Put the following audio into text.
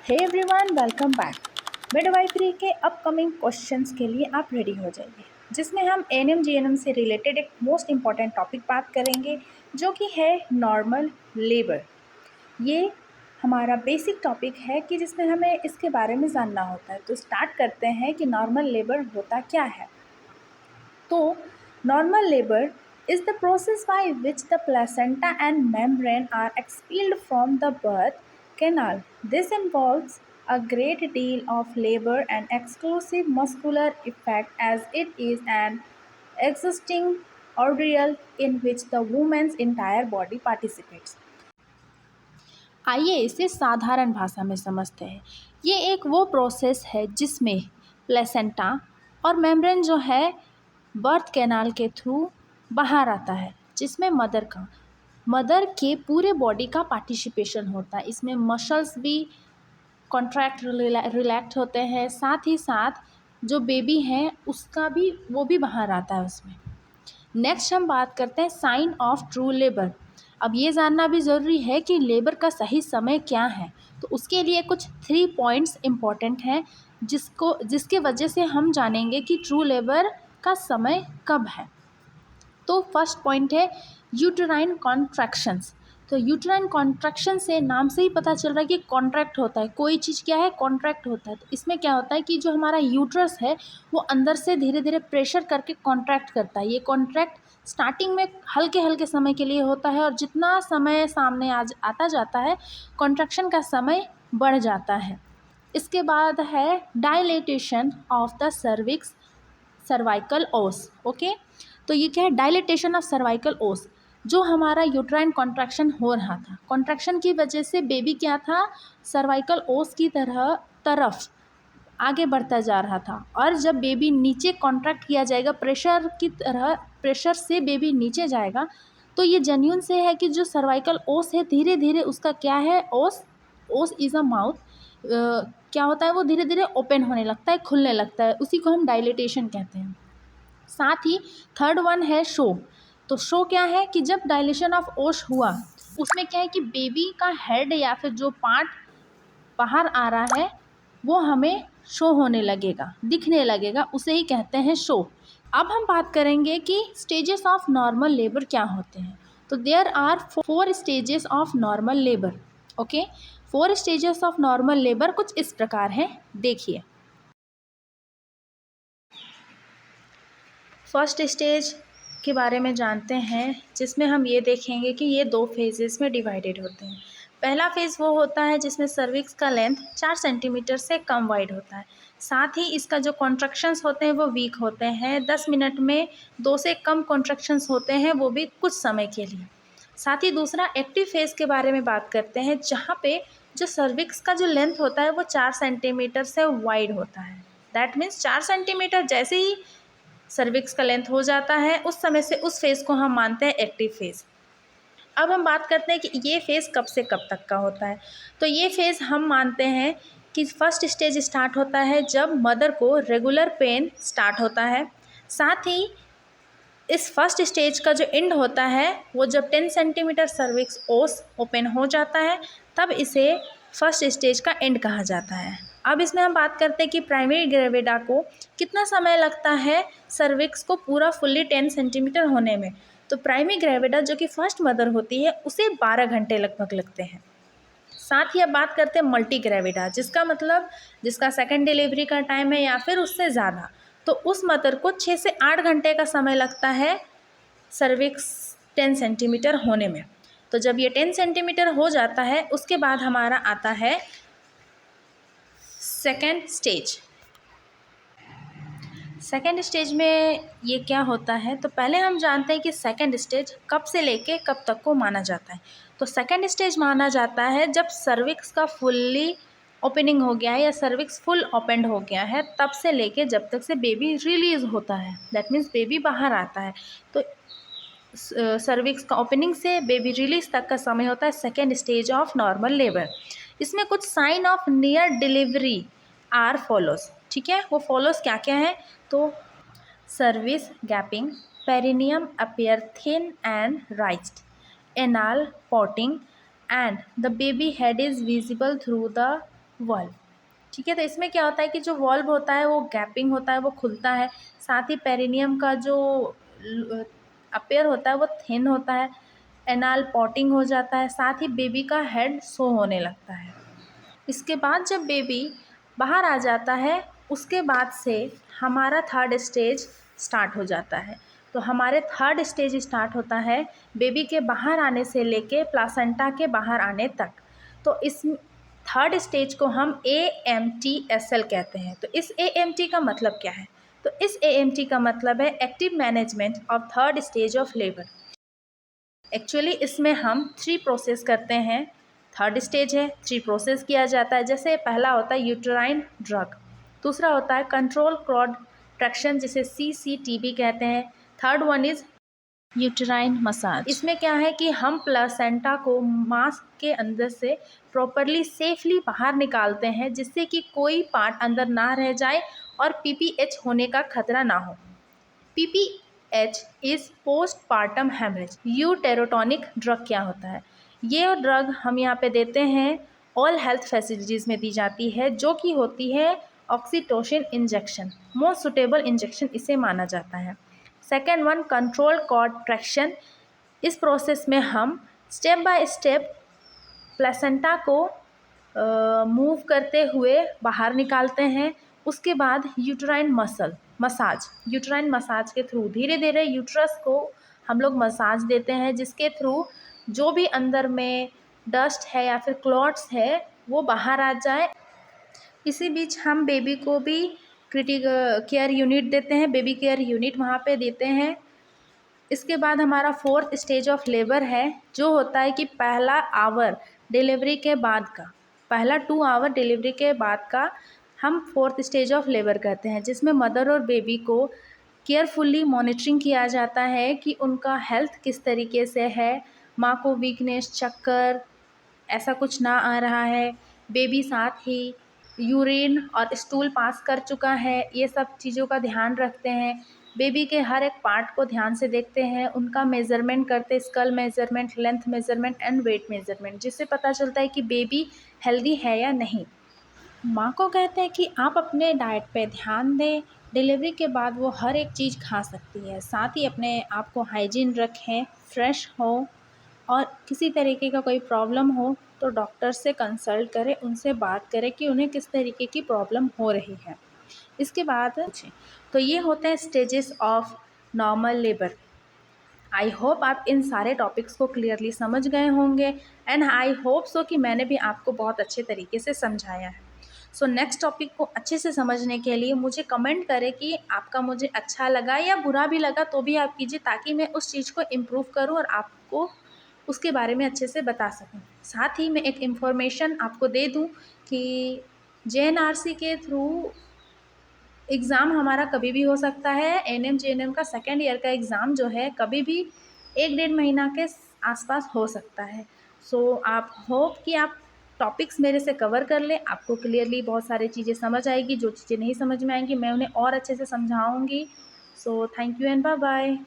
हे everyone, welcome back. Midwifery के upcoming questions के लिए आप रेडी हो जाइए, जिसमें हम एएनएम जीएनएम से रिलेटेड एक मोस्ट इम्पॉर्टेंट टॉपिक बात करेंगे, जो कि है नॉर्मल लेबर। ये हमारा बेसिक टॉपिक है कि जिसमें हमें इसके बारे में जानना होता है। तो स्टार्ट करते हैं कि नॉर्मल लेबर होता क्या है। तो normal labour is the process by which the placenta and membrane are expelled from the birth canal. This involves a great deal of labor and exclusive muscular effect, as it is an existing ordeal in which the woman's entire body participates. आइए इसे साधारण भाषा में समझते हैं। ये एक वो प्रोसेस है जिसमें प्लेसेंटा और मेम्ब्रेन जो है बर्थ कैनाल के थ्रू बाहर आता है, जिसमें मदर के पूरे बॉडी का पार्टिसिपेशन होता है। इसमें मसल्स भी कॉन्ट्रैक्ट रिलैक्स होते हैं, साथ ही साथ जो बेबी है उसका भी वो भी बाहर आता है उसमें। नेक्स्ट हम बात करते हैं साइन ऑफ ट्रू लेबर। अब ये जानना भी ज़रूरी है कि लेबर का सही समय क्या है। तो उसके लिए कुछ 3 पॉइंट्स इम्पॉर्टेंट हैं जिसके वजह से हम जानेंगे कि ट्रू लेबर का समय कब है। तो फर्स्ट पॉइंट है यूटेराइन कॉन्ट्रैक्शंस। तो यूटेराइन कॉन्ट्रैक्शन से नाम से ही पता चल रहा है कि कॉन्ट्रैक्ट होता है। कोई चीज़ क्या है, कॉन्ट्रैक्ट होता है। तो इसमें क्या होता है कि जो हमारा यूट्रस है वो अंदर से धीरे धीरे प्रेशर करके कॉन्ट्रैक्ट करता है। ये कॉन्ट्रैक्ट स्टार्टिंग में हल्के हल्के समय के लिए होता है, और जितना समय सामने आता जाता है कॉन्ट्रैक्शन का समय बढ़ जाता है। इसके बाद है डायलेटेशन ऑफ द सर्वाइकल ओस। ओके, तो ये क्या है, डायलेटेशन ऑफ सर्वाइकल ओस। जो हमारा यूट्राइन कॉन्ट्रैक्शन हो रहा था, कॉन्ट्रैक्शन की वजह से बेबी क्या था, सर्वाइकल ओस की तरफ आगे बढ़ता जा रहा था। और जब बेबी नीचे कॉन्ट्रैक्ट किया जाएगा प्रेशर से बेबी नीचे जाएगा, तो ये जेन्यून से है कि जो सर्वाइकल ओस है धीरे धीरे उसका क्या है, ओस इज़ अ माउथ, क्या होता है वो धीरे धीरे ओपन होने लगता है, खुलने लगता है। उसी को हम डायलेटेशन कहते हैं। साथ ही थर्ड वन है शो। तो शो क्या है कि जब डायलेशन ऑफ ओस हुआ उसमें क्या है कि बेबी का हेड या फिर जो पार्ट बाहर आ रहा है वो हमें शो होने लगेगा, दिखने लगेगा, उसे ही कहते हैं शो। अब हम बात करेंगे कि स्टेजेस ऑफ नॉर्मल लेबर क्या होते हैं। तो there are 4 stages of normal labour. Okay, 4 stages of normal labour कुछ इस प्रकार हैं, देखिए। फर्स्ट स्टेज के बारे में जानते हैं, जिसमें हम ये देखेंगे कि ये 2 फेजेस में डिवाइडेड होते हैं। पहला फेज़ वो होता है जिसमें सर्विक्स का लेंथ 4 सेंटीमीटर से कम वाइड होता है। साथ ही इसका जो कॉन्ट्रैक्शंस होते हैं वो वीक होते हैं। 10 मिनट में 2 से कम कॉन्ट्रैक्शंस होते हैं, वो भी कुछ समय के लिए। साथ ही दूसरा एक्टिव फेज़ के बारे में बात करते हैं, जहाँ पे जो सर्विक्स का जो लेंथ होता है वो 4 सेंटीमीटर से वाइड होता है। दैट मीन्स 4 सेंटीमीटर जैसे ही सर्विक्स का लेंथ हो जाता है, उस समय से उस फेज़ को हम मानते हैं एक्टिव फेज़। अब हम बात करते हैं कि ये फेज़ कब से कब तक का होता है। तो ये फेज़ हम मानते हैं कि फर्स्ट स्टेज स्टार्ट होता है जब मदर को रेगुलर पेन स्टार्ट होता है। साथ ही इस फर्स्ट स्टेज का जो एंड होता है वो जब 10 सेंटीमीटर सर्विक्स ओस ओपन हो जाता है, तब इसे फर्स्ट स्टेज का एंड कहा जाता है। अब इसमें हम बात करते हैं कि प्राइमरी ग्रेविडा को कितना समय लगता है सर्विक्स को पूरा फुल्ली 10 सेंटीमीटर होने में। तो प्राइमरी ग्रेविडा जो कि फर्स्ट मदर होती है उसे 12 घंटे लगभग लगते हैं। साथ ही अब बात करते हैं मल्टी ग्रेविडा, जिसका सेकेंड डिलीवरी का टाइम है या फिर उससे ज़्यादा। तो उस मदर को 6 से 8 घंटे का समय लगता है सर्विक्स 10 सेंटीमीटर होने में। तो जब ये 10 सेंटीमीटर हो जाता है उसके बाद हमारा आता है सेकेंड स्टेज। सेकेंड स्टेज में ये क्या होता है, तो पहले हम जानते हैं कि सेकेंड स्टेज कब से लेके कब तक को माना जाता है। तो सेकेंड स्टेज माना जाता है जब सर्विक्स का फुल्ली ओपनिंग हो गया है या सर्विक्स फुल ओपनड हो गया है, तब से लेके जब तक से बेबी रिलीज़ होता है, दैट मीन्स बेबी बाहर आता है। तो सर्विक्स का ओपनिंग से बेबी रिलीज तक का समय होता है second stage of normal labour. इसमें कुछ sign of near delivery are follows. ठीक है, वो फॉलोज क्या क्या है, तो cervix gaping, perineum appear thin and raised, anal pouting, and the baby head is visible through the vulva. ठीक है, तो इसमें क्या होता है कि जो वॉल्व होता है वो गैपिंग होता है, वो खुलता है। साथ ही पेरिनियम का जो अपेयर होता है वो थिन होता है। एनाल पॉटिंग हो जाता है। साथ ही बेबी का हेड शो होने लगता है। इसके बाद जब बेबी बाहर आ जाता है, उसके बाद से हमारा थर्ड स्टेज स्टार्ट हो जाता है। तो हमारे थर्ड स्टेज स्टार्ट होता है बेबी के बाहर आने से लेके प्लासेंटा के बाहर आने तक। तो इस थर्ड स्टेज को हम AMTSL कहते हैं। तो इस AMT का मतलब क्या है? तो इस AMT का मतलब है active management of third stage of labour. Actually इसमें हम 3 प्रोसेस करते हैं। थर्ड स्टेज है, 3 प्रोसेस किया जाता है। जैसे पहला होता है यूटेराइन ड्रग, दूसरा होता है कंट्रोल कॉन्ट्रैक्शन जिसे CCTB कहते हैं, third one is uterine massage. इसमें क्या है कि हम प्लासेंटा को मास्क के अंदर से प्रॉपरली सेफली बाहर निकालते हैं, जिससे कि कोई पार्ट अंदर ना रह जाए और PPH होने का खतरा ना हो। PPH is postpartum haemorrhage. Uterotonic drug क्या होता है? ये ड्रग हम यहाँ पे देते हैं, ऑल हेल्थ फैसिलिटीज़ में दी जाती है, जो कि होती है oxytocin injection. Most suitable injection इसे माना जाता है। Second one control contraction. इस प्रोसेस में हम स्टेप बाय स्टेप प्लेसेंटा को मूव करते हुए बाहर निकालते हैं। उसके बाद यूटेराइन मसाज, यूटेराइन मसाज के थ्रू धीरे धीरे यूट्रस को हम लोग मसाज देते हैं, जिसके थ्रू जो भी अंदर में डस्ट है या फिर क्लॉट्स है वो बाहर आ जाए। इसी बीच हम बेबी को भी क्रिटिकल केयर यूनिट देते हैं, बेबी केयर यूनिट वहाँ पे देते हैं। इसके बाद हमारा फोर्थ स्टेज ऑफ लेबर है, जो होता है कि पहला आवर डिलीवरी के बाद का, पहला 2 आवर डिलीवरी के बाद का हम फोर्थ स्टेज ऑफ लेबर कहते हैं, जिसमें मदर और बेबी को केयरफुल्ली मॉनिटरिंग किया जाता है कि उनका हेल्थ किस तरीके से है, माँ को वीकनेस, चक्कर ऐसा कुछ ना आ रहा है, बेबी साथ ही यूरिन और स्टूल पास कर चुका है, ये सब चीज़ों का ध्यान रखते हैं। बेबी के हर एक पार्ट को ध्यान से देखते हैं, उनका मेज़रमेंट करते, skull measurement, length measurement and weight measurement, जिससे पता चलता है कि बेबी हेल्दी है या नहीं। माँ को कहते हैं कि आप अपने डाइट पे ध्यान दें, डिलीवरी के बाद वो हर एक चीज़ खा सकती है। साथ ही अपने आप को हाइजीन रखें, फ्रेश हो, और किसी तरीके का कोई प्रॉब्लम हो तो डॉक्टर से कंसल्ट करें, उनसे बात करें कि उन्हें किस तरीके की प्रॉब्लम हो रही है। इसके बाद तो ये होते हैं stages of normal labour. I hope आप इन सारे टॉपिक्स को क्लियरली समझ गए होंगे, एंड आई होप सो कि मैंने भी आपको बहुत अच्छे तरीके से समझाया है। सो नेक्स्ट टॉपिक को अच्छे से समझने के लिए मुझे कमेंट करें कि आपका मुझे अच्छा लगा या बुरा भी लगा तो भी आप कीजिए, ताकि मैं उस चीज़ को इम्प्रूव करूँ और आपको उसके बारे में अच्छे से बता सकूँ। साथ ही मैं एक इन्फॉर्मेशन आपको दे दूँ कि JNRC के थ्रू एग्ज़ाम हमारा कभी भी हो सकता है। NM JNM का सेकेंड ईयर का एग्ज़ाम जो है कभी भी 1 डेढ़ महीना के आसपास हो सकता है। सो आप होप कि आप टॉपिक्स मेरे से कवर कर लें, आपको क्लियरली बहुत सारी चीज़ें समझ आएगी। जो चीज़ें नहीं समझ में आएंगी मैं उन्हें और अच्छे से समझाऊंगी। So thank you and bye bye.